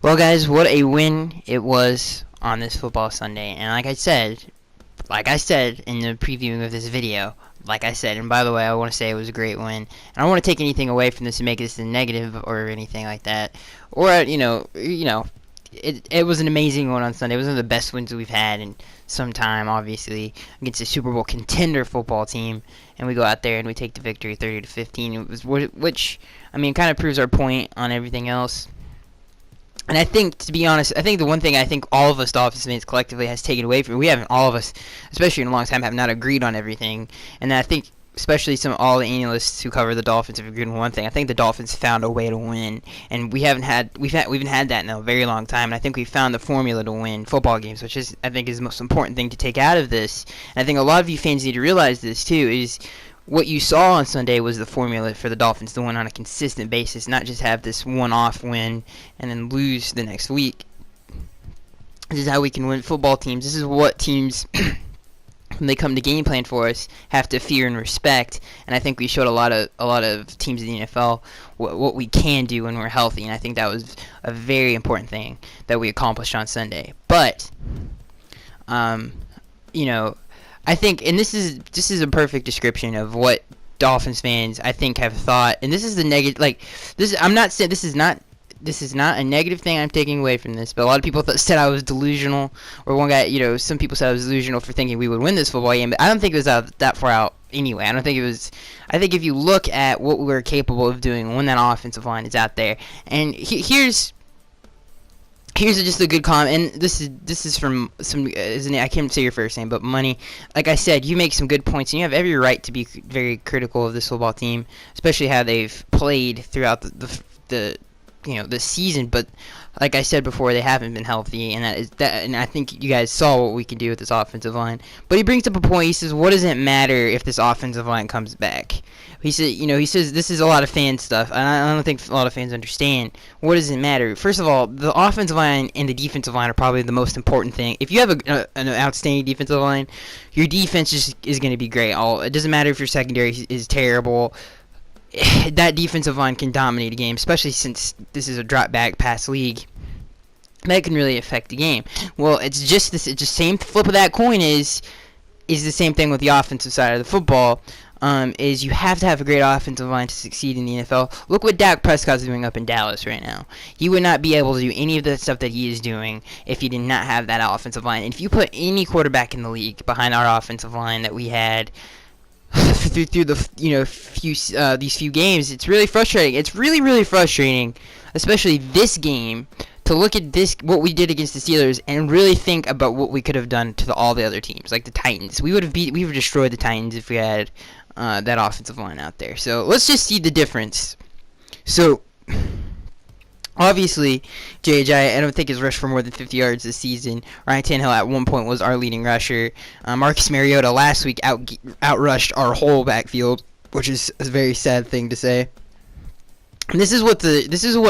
Well, guys, what a win it was on this football Sunday. And like I said in the previewing of this video, and by the way, I want to say it was a great win. And I don't want to take anything away from this and make this a negative or anything like that. Or it was an amazing one on Sunday. It was one of the best wins we've had in some time, obviously, against a Super Bowl contender football team. And we go out there and we take the victory 30-15. It was which I mean kind of proves our point on everything else. And I think, to be honest, I think the one thing I think all of us Dolphins fans collectively has taken away from it, we haven't, all of us, especially in a long time, have not agreed on everything. And I think, especially all the analysts who cover the Dolphins have agreed on one thing. I think the Dolphins found a way to win, and we haven't had that in a very long time. And I think we found the formula to win football games, which is I think is the most important thing to take out of this. And I think a lot of you fans need to realize this too. Is what you saw on Sunday was the formula for the Dolphins to win on a consistent basis, not just have this one-off win and then lose the next week. This is how we can win football teams. This is what teams, when they come to game plan for us, have to fear and respect. And I think we showed a lot of teams in the NFL what we can do when we're healthy. And I think that was a very important thing that we accomplished on Sunday. But, I think, and this is a perfect description of what Dolphins fans I think have thought, and this is the negative. Like this, I'm not saying this is not a negative thing I'm taking away from this, but a lot of people said I was delusional, or one guy, some people said I was delusional for thinking we would win this football game. But I don't think it was that far out anyway. I don't think it was. I think if you look at what we were capable of doing when that offensive line is out there, and here's just a good comment, and this is from some. I can't say your first name, but Money. Like I said, you make some good points, and you have every right to be very critical of this football team, especially how they've played throughout the season. But like I said before, they haven't been healthy, and and I think you guys saw what we can do with this offensive line. But he brings up a point. He says, "What does it matter if this offensive line comes back?" He says this is a lot of fan stuff, and I don't think a lot of fans understand. What does it matter? First of all, the offensive line and the defensive line are probably the most important thing. If you have an outstanding defensive line, your defense is going to be great. It doesn't matter if your secondary is terrible. That defensive line can dominate a game, especially since this is a drop back pass league. That can really affect the game. Well, it's just the same flip of that coin is the same thing with the offensive side of the football. Is you have to have a great offensive line to succeed in the NFL. Look what Dak Prescott's doing up in Dallas right now. He would not be able to do any of the stuff that he is doing if he did not have that offensive line. And if you put any quarterback in the league behind our offensive line that we had through the these few games, it's really frustrating. It's really, really frustrating, especially this game, to look at what we did against the Steelers and really think about what we could have done to all the other teams, like the Titans. We would have destroyed the Titans if we had that offensive line out there. So let's just see the difference. So obviously, J.J. I don't think has rushed for more than 50 yards this season. Ryan Tannehill at one point was our leading rusher. Marcus Mariota last week outrushed our whole backfield, which is a very sad thing to say. And this is what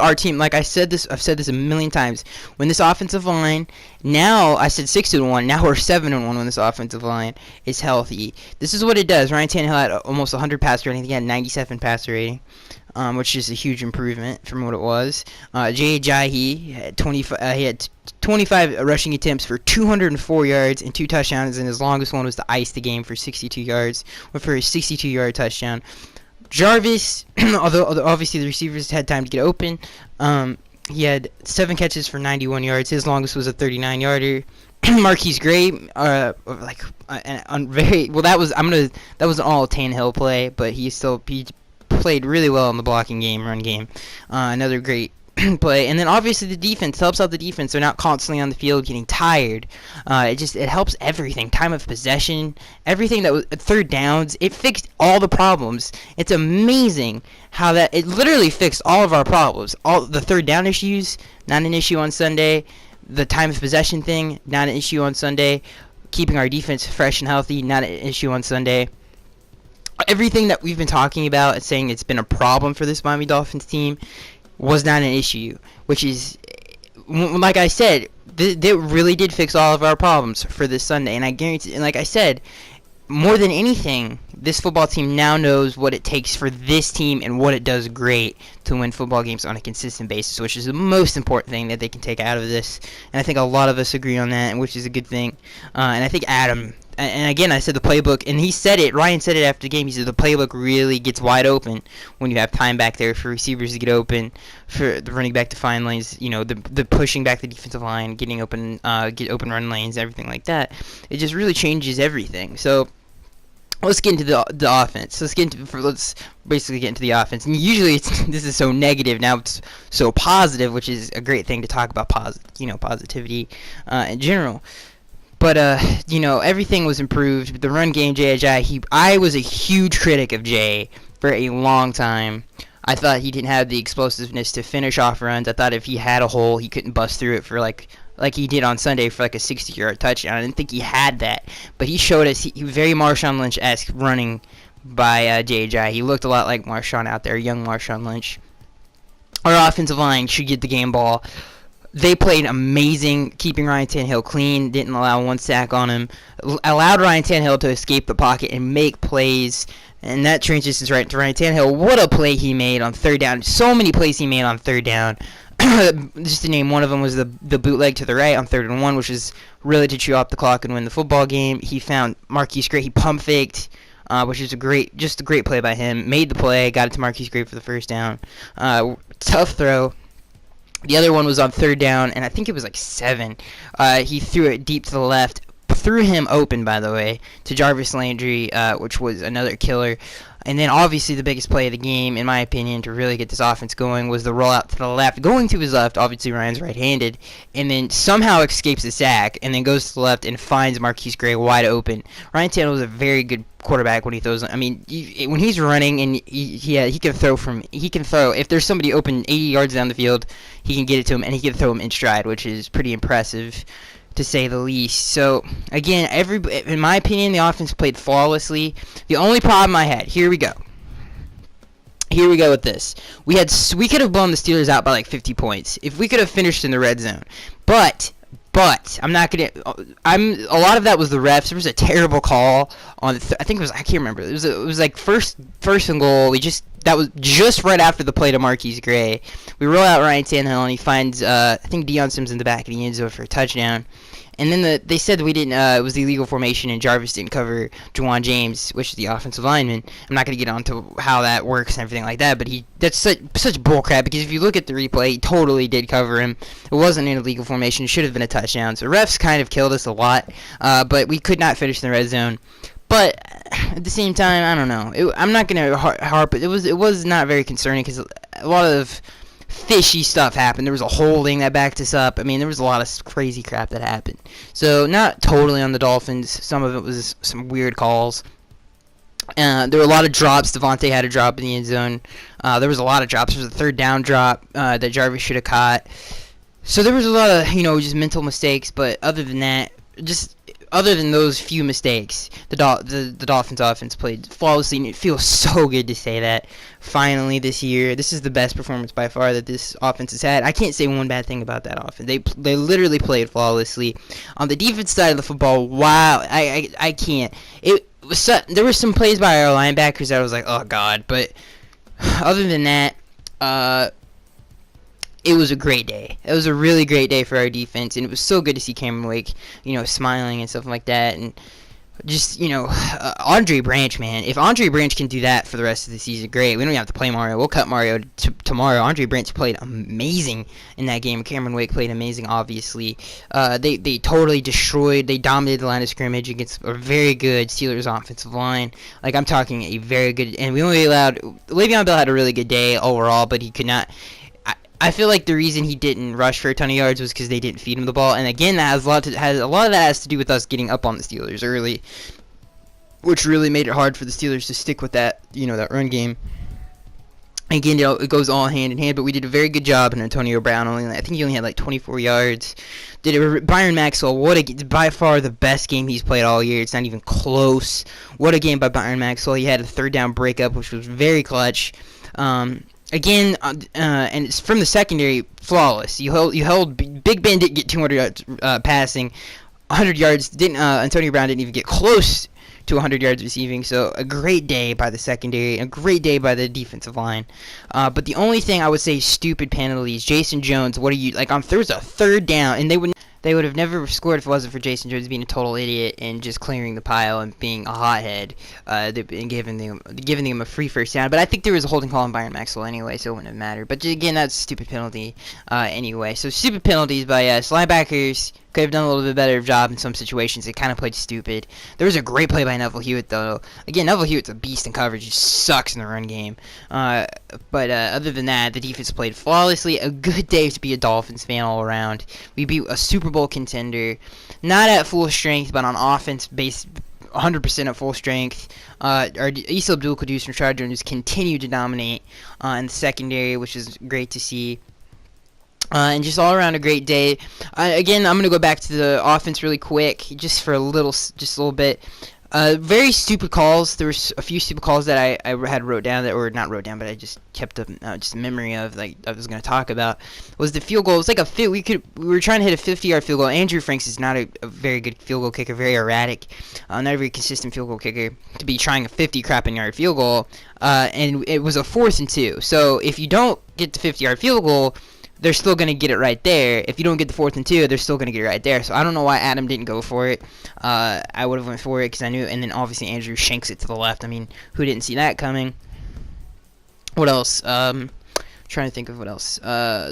our team, like I've said this a million times. When this offensive line, now I said 6-1, now we're 7-1 when this offensive line is healthy. This is what it does. Ryan Tannehill had almost 100 passer rating. He had 97 passer rating, which is a huge improvement from what it was. Jay had 25 rushing attempts for 204 yards and 2 touchdowns, and his longest one was to ice the game for 62 yards, went for his 62-yard touchdown. Jarvis, although obviously the receivers had time to get open, he had 7 catches for 91 yards. His longest was a 39-yarder. Marquise Gray, that was an all Tannehill play, but he played really well in the blocking game, run game. Another great play. And then obviously the defense helps out the defense. They're not constantly on the field getting tired. It helps everything. Time of possession, everything that was third downs. It fixed all the problems. It's amazing how it literally fixed all of our problems. All the third down issues, not an issue on Sunday. The time of possession thing, not an issue on Sunday. Keeping our defense fresh and healthy, not an issue on Sunday. Everything that we've been talking about and saying it's been a problem for this Miami Dolphins team was not an issue, which is, like I said, they really did fix all of our problems for this Sunday. And I guarantee, and like I said, more than anything, this football team now knows what it takes for this team and what it does great to win football games on a consistent basis, which is the most important thing that they can take out of this. And I think a lot of us agree on that, which is a good thing. And I think Adam, and again, I said the playbook, and he said it, Ryan said it after the game, he said the playbook really gets wide open when you have time back there for receivers to get open, for the running back to find lanes, the pushing back the defensive line, getting open, get open run lanes, everything like that. It just really changes everything. So let's get into the offense. Let's basically get into the offense. And usually this is so negative. Now it's so positive, which is a great thing to talk about. Positivity in general. But everything was improved. The run game, I was a huge critic of Jay for a long time. I thought he didn't have the explosiveness to finish off runs. I thought if he had a hole, he couldn't bust through it for like he did on Sunday for like a 60-yard touchdown. I didn't think he had that, but he showed us he was very Marshawn Lynch-esque running by J.J. He looked a lot like Marshawn out there, young Marshawn Lynch. Our offensive line should get the game ball. They played amazing, keeping Ryan Tannehill clean, didn't allow one sack on him, allowed Ryan Tannehill to escape the pocket and make plays, and that transitions right to Ryan Tannehill. What a play he made on third down. So many plays he made on third down. Just to name one of them was the bootleg to the right on 3rd and 1, which is really to chew up the clock and win the football game. He found Marquise Gray. He pump faked, which is a great play by him. Made the play, got it to Marquise Gray for the first down. Tough throw. The other one was on 3rd down, and I think it was like 7. He threw it deep to the left. Threw him open, by the way, to Jarvis Landry, which was another killer. And then obviously the biggest play of the game, in my opinion, to really get this offense going was the rollout to the left. Going to his left, obviously Ryan's right-handed, and then somehow escapes the sack, and then goes to the left and finds Marquise Gray wide open. Ryan Tannehill was a very good quarterback when he throws. I mean, when he's running and he can throw if there's somebody open 80 yards down the field, he can get it to him, and he can throw him in stride, which is pretty impressive, to say the least. So again, in my opinion, the offense played flawlessly. The only problem I had, here we go with this. We could have blown the Steelers out by like 50 points if we could have finished in the red zone. But I'm not gonna. A lot of that was the refs. There was a terrible call on. I think it was. I can't remember. It was like first and goal. That was just right after the play to Marquise Gray. We roll out Ryan Tannehill and he finds I think Deion Sims in the back of the end zone for a touchdown. And then they said that we didn't. It was the illegal formation, and Jarvis didn't cover Juwan James, which is the offensive lineman. I'm not going to get onto how that works and everything like that, but that's such bullcrap, because if you look at the replay, he totally did cover him. It wasn't an illegal formation. It should have been a touchdown. So refs kind of killed us a lot, but we could not finish in the red zone. But at the same time, I don't know. I'm not going to harp. It was not very concerning, because a lot of fishy stuff happened. There was a holding that backed us up. I mean, there was a lot of crazy crap that happened. So not totally on the Dolphins. Some of it was some weird calls. There were a lot of drops. Devontae had a drop in the end zone. There was a lot of drops. There was a 3rd down drop that Jarvis should have caught. So there was a lot of, just mental mistakes. But other than that, other than those few mistakes, the Dolphins offense played flawlessly, and it feels so good to say that. Finally this year, this is the best performance by far that this offense has had. I can't say one bad thing about that offense. They literally played flawlessly. On the defense side of the football, wow, I can't. There were some plays by our linebackers that I was like, oh god, but other than that, it was a great day. It was a really great day for our defense, and it was so good to see Cameron Wake, smiling and stuff like that, and just, Andre Branch, man. If Andre Branch can do that for the rest of the season, great. We don't even have to play Mario. We'll cut Mario tomorrow. Andre Branch played amazing in that game. Cameron Wake played amazing, obviously. They totally they dominated the line of scrimmage against a very good Steelers offensive line. Like, I'm talking a very good, and we only allowed, Le'Veon Bell had a really good day overall, but he could not. I feel like the reason he didn't rush for a ton of yards was because they didn't feed him the ball, and again, that a lot of that has to do with us getting up on the Steelers early, which really made it hard for the Steelers to stick with that, that run game. Again, it goes all hand in hand, but we did a very good job, and Antonio Brown I think he only had like 24 yards. Byron Maxwell, by far the best game he's played all year. It's not even close. What a game by Byron Maxwell. He had a 3rd down breakup, which was very clutch. Again, and it's from the secondary, flawless. You held Big Ben didn't get 200 yards passing, 100 yards. Antonio Brown didn't even get close to 100 yards receiving. So a great day by the secondary, a great day by the defensive line. But the only thing I would say, stupid penalties. Jason Jones, what are you like? There was a third down, and they would have never scored if it wasn't for Jason Jones being a total idiot and just clearing the pile and being a hothead, and giving them a free first down. But I think there was a holding call on Byron Maxwell anyway, so it wouldn't have mattered. But again, that's a stupid penalty anyway. So stupid penalties by us. Linebackers could have done a little bit better job in some situations. They kind of played stupid. There was a great play by Neville Hewitt, though. Again, Neville Hewitt's a beast in coverage. He sucks in the run game. But other than that, the defense played flawlessly. A good day to be a Dolphins fan all around. We beat a Super Bowl contender. Not at full strength, but on offense, based 100% at full strength. Our Issa Abdul Quddus and Rashad Jones continued to dominate in the secondary, which is great to see. And just all around a great day. Again, I'm gonna go back to the offense really quick, just a little bit. Very stupid calls. There was a few stupid calls that I had wrote down but I just kept just a memory of, like I was gonna talk about. Was the field goal? It was like we were trying to hit a 50-yard field goal. Andrew Franks is not a very good field goal kicker, very erratic, not a very consistent field goal kicker to be trying a 50-crapping-yard field goal. And it was a 4th and 2. So if you don't get the 50-yard field goal, they're still going to get it right there. If you don't get the 4th and 2, they're still going to get it right there. So I don't know why Adam didn't go for it. I would have went for it because I knew. And then obviously Andrew shanks it to the left. I mean, who didn't see that coming? What else? Trying to think of what else.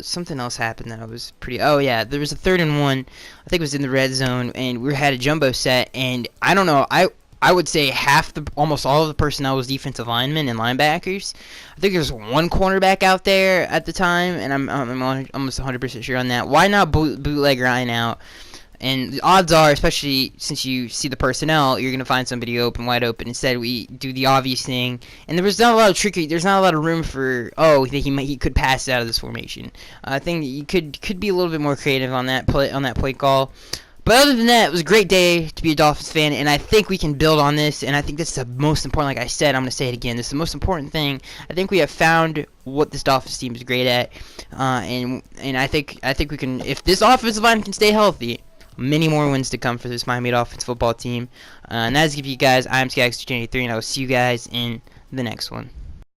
Something else happened that I was pretty. Oh yeah, there was a 3rd and 1. I think it was in the red zone, and we had a jumbo set. And I don't know. I would say almost all of the personnel was defensive linemen and linebackers. I think there's one cornerback out there at the time, and I'm almost 100% sure on that. Why not bootleg Ryan out? And the odds are, especially since you see the personnel, you're going to find somebody wide open. Instead, we do the obvious thing. And there's not a lot of room for, he could pass out of this formation. I think you could be a little bit more creative on that play call. But other than that, it was a great day to be a Dolphins fan, and I think we can build on this, and I think that's the most important. Like I said, I'm going to say it again. This is the most important thing. I think we have found what this Dolphins team is great at, and I think we can, if this offensive line can stay healthy, many more wins to come for this Miami Dolphins football team. And that's it, you guys. I'm Skaggs283, and I will see you guys in the next one.